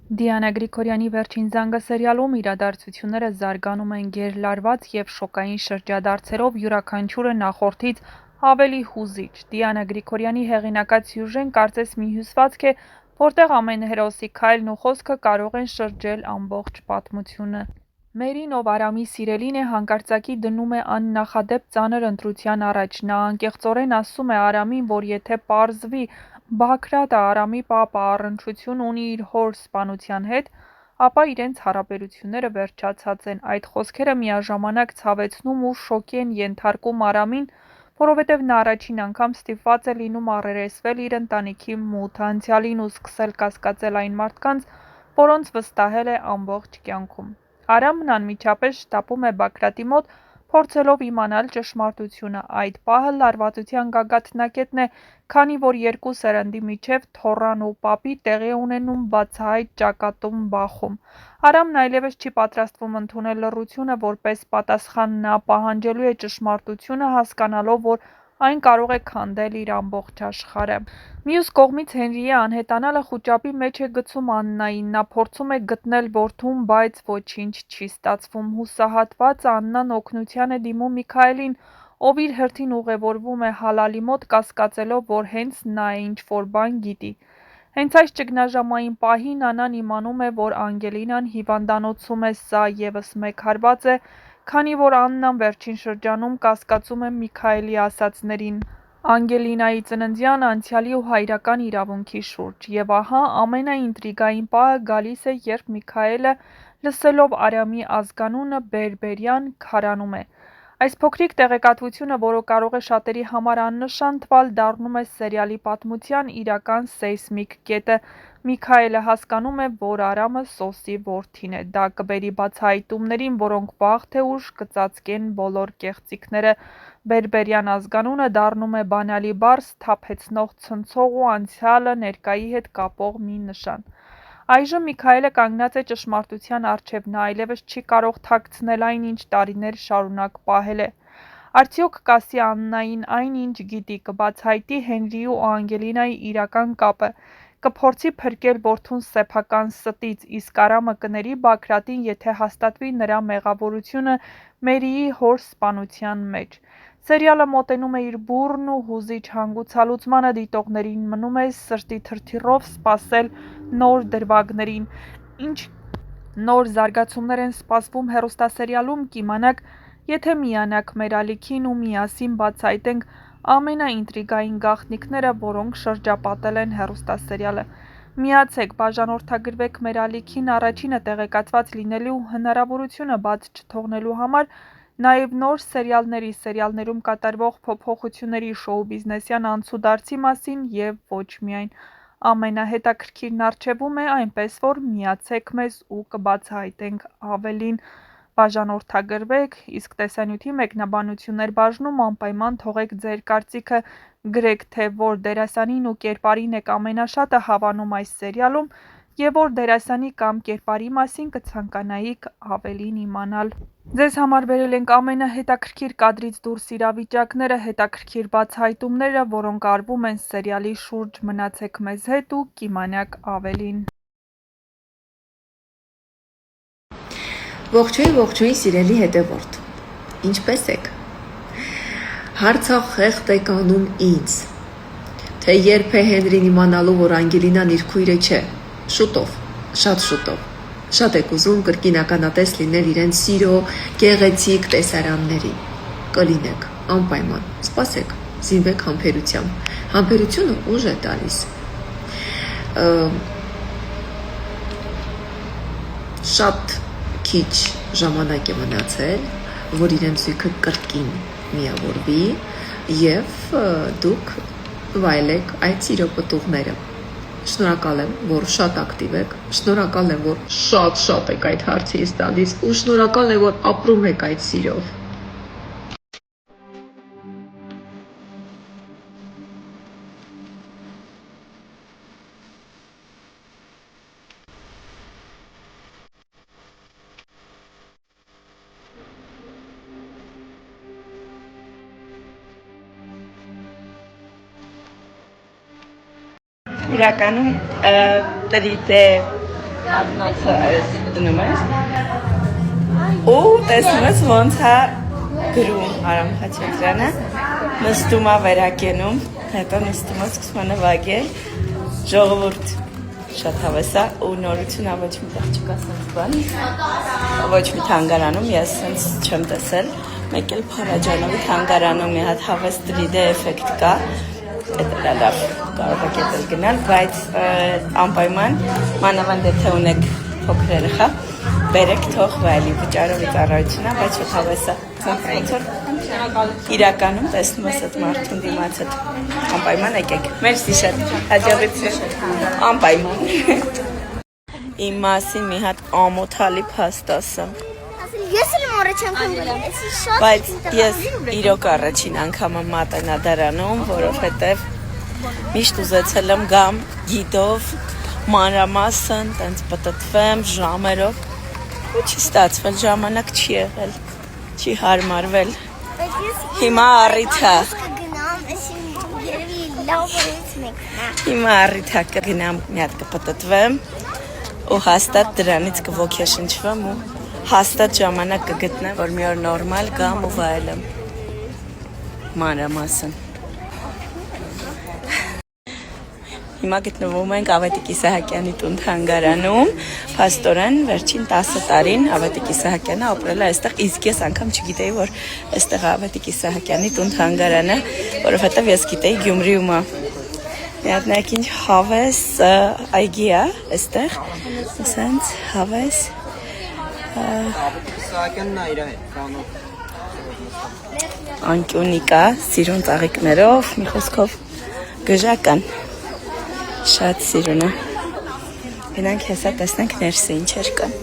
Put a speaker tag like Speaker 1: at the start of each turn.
Speaker 1: Դիանա Գրիգորյանի «Վերջին զանգը» սերիալում իրադարձությունները զարգանում են գերլարված և շոկային շրջադարձերով, յուրաքանչյուրը նախորդից ավելի հուզիչ։ Դիանա Գրիգորյանի հեղինակած սյուժեն կարծես մի հյուսվածք է, որտեղ ամեն հերոսի քայլն ու խոսքը կարող են շրջել ամբողջ պատմությունը։ Մերին, ով Արամի սիրելին է, հանկարծակի դնում է աննախադեպ ծանր ընտրության առաջ։ Նա անկեղծորեն ասում է Արամին, որ եթե պարզվի Բագրատը Արամի պապը առնչություն ունի իր հոր սպանության հետ, ապա իրենց հարաբերությունները վերջացած են։ Այդ խոսքերը միաժամանակ ցավեցնում ու շոկի են ենթարկում Արամին, որովհետև նա առաջին անգամ ստիպված է լինում առերեսվել իր ընտանիքի մութ անցյալին ու սկսել կասկածել այն մարդկանց, որոնց վստահել է ամբողջ կյանքում։ Արամն անմիջապես շտապում է Բագրատի մոտ, փորձելով իմանալ ճշմարտությունը։ Այդ պահը լարվածության գագաթնակետն է, քանի որ երկու սերնդի միջև թոռան ու պապի տեղի է ունենում բացահայտ ճակատում բախում։ Արամն այլևս չի պատրաստվում ընդունել լռությունը որպես պատասխան, նա պահանջելու է ճշմարտությունը, հասկանալով, որ այն կարող է քանդել իր ամբողջ աշխարհը։ Մյուս կողմից Հենրիի անհետանալը խուճապի մեջ է գցում Աննային։ Նա փորձում է գտնել որդուն, բայց ոչինչ չի ստացվում։ Հուսահատված Աննան օգնության է դիմում Միքայելին, ով իր հերթին ուղևորվում է Հալալի մոտ, կասկածելով, որ հենց նա է ինչ-որ բան գիտի։ Հենց այս ճգնաժամային պահին Աննան իմանում է, որ Անգելինան հիվանդանոցում է։ Սա ևս մեկ հարված է, քանի որ Աննան վերջին շրջանում կասկածում է Միքայելի ասածներին Անգելինայի ծննդյան, անցյալի ու հայրական իրավունքի շուրջ։ Եվ ահա ամենաինտրիգային պահը գալիս է, երբ Միքայելը, լսելով Արամի ազգանունը, բերբերյան քարանում է։ Այս փոքրիկ տեղեկատվությունը, որը կարող է շատերի համար աննշան թվալ, դառնում է սերիալի պատմության իրական սեյսմիկ կետը։ Միքայելը հասկանում է, որ Արամը Սոսի որդին է։ Դա կբերի բացահայտումներին, որոնք վաղ թե ուշ կծածկեն բոլոր կեղծիքները։ Բերբերյան ազգանունը դառնում է բանալի պարզ, սթափեցնող, ցնցող ու անցյալը ներկայի հետ կապող մի նշան։ Այժմ Միքայելը կանգնած է ճշմարտության առջև, նա այլևս չի կարող թաքցնել այն, ինչ տարիներ շարունակ պահել է։ Արդյոք կասի Աննային այն, ինչ գիտի, կբացահայտի Հենրիի ու Անգելինայի իրական կապը, կփորձի փրկել որդուն սեփական ստից, իսկ Արամը կների Բագրատին, եթե հաստատվի նրա մեղավորությունը Մերիի հոր սպանության մեջ։ Սերիալը մոտենում է իր բուռն ու հուզիչ հանգուցալուծմանը, դիտողներին մնում է սրտի թրթիռով սպասել նոր դրվագներին։ Ինչ նոր զարգացումներ են սպասվում հեռուստասերիալում, կիմանաք, եթե միանաք մեր ալիքին ու միասին բացահայտենք ամենաինտրիգային գաղտնիքները, որոնք շրջապատել են հեռուստասերիալը։ Միացեք, բաժանորդագրվեք մեր ալիքին առաջինը տեղեկացված լինելու հնարավորությունը բաց չթողնելու համար, նաև նոր սերիալներում կատարվող փոփոխությունների, շոու-բիզնեսյան անցուդարձի մասին և ոչ միայն։ Ամենահետաքրքիրն առջևում է, այնպես որ միացեք մեզ ու կբացահայտենք ավելին։ Բաժանորդագրվեք, իսկ տեսանյութի մեկնաբանություններ բաժնում անպայման թողեք ձեր կարծիքը, գրեք, թե որ դերասանին ու կերպարին եք ամենաշատը հավանում այս սերիալում և որ դերասանի կամ կերպարի մասին կցանկանայիք ավելին իմանալ։ Ձեզ համար բերել ենք ամենահետաքրքիր կադրից դուրս իրավիճակները, հետաքրքիր բացահայտումները, որոնք արվում են սերիալի շուրջ։ Մնացեք մեզ հետ ու կիմանաք ավելին։
Speaker 2: Ողջույն սիրելի հետևորդ, ինչպե՞ս եք։ Հարցախեղտ եք անում ինձ, թե երբ է Հենրին իմանալու, որ Անգելինան իր քույրը չէ։ Շուտով, շատ շուտով։ Շատ եք ուզում կրկին ականատես լինել իրենց սիրո գեղեցիկ տեսարաններին։ Կլինեք, անպայման, սպասեք, զինվեք համբերությամբ։ Համբերությունը ուժ է տալիս։ Շատ քիչ ժամանակ է մնացել, որ իրենց զույգը կրկին միավորվի և դուք վայելեք այդ սիրո պտուղները։ Շնորհակալ եմ, որ շատ ակտիվ եք, շնորհակալ եմ, որ շատ եք այդ հարցից տալիս ու շնորհակալ եմ, որ ապրում եք այդ սիրով։
Speaker 3: Իրականում տրիդ է Ադնոցը այս դնում ես։ Ու տեսնում ես ոնց է գրում Արամ Խաչատրյանը, նստում է վերակենում, հետո նստում է սկսում է նվագել, ժողովուրդ շատ հավես է ու նորություն է ոչ մի տեղ չկա սենց բան, ոչ մի թանգարանում, ես սենց չեմ տեսել, մեկ էլ Փարաջանովի թանգարանում մի հատ հավես 3D էֆեկտ կա, դա լավ կարող եք էլ գնալ, բայց անպայման մանավանդ եթե ունեք փոքր երեխա, բերեք թող վայելի վճարովի ծառայությունա, բայց շատ հավես է, իրականում տեսնում ես այդ մարդուն դիմաց այդ անպայման եկեք, մերսի շատ, հաջողություն, անպայման։ Իմ մասին մի հատ ամոթալի փաստ ասեմ։
Speaker 4: Ես էլ մորը չեմ կնգել,
Speaker 3: Բայց ես իրոք առաջին անգամ եմ Մատենադարանում, որովհետև միշտ ուզեցել եմ գամ գիդով, մանրամասն, տենց պտտվեմ ժամերով, ու չի ստացվել, ժամանակ չի եղել, չի հարմարվել, հիմա առիթ է, հիմա առիթ է կգնամ մի հատ կպտտվեմ ու հաստատ դրանից կոգեշնչվեմ ու հաստատ ժամանակ կգտնեմ, որ մի օր նորմալ գամ ու վայելեմ մանրամասն։ Հիմա գտնվում ենք Ավետիք Իսահակյանի տուն թանգարանում, փաստորեն վերջին 10 տարին Ավետիք Իսահակյանը ապրել է այստեղ, իսկ ես անգամ չգիտեի, որ այստեղ Ավետիք Իսահակյանի տուն թանգարանը, որովհետև ես գիտեի Գյումրիում է։ Մի հատ նայեք ինչ հավես այգի է այստեղ, սենց հավես անկյունի կա, սիրուն ծաղիկներով, մի խոսքով գժական, շատ սիրուն է։ Գնանք հեսա տեսնենք ներսը ինչեր կան։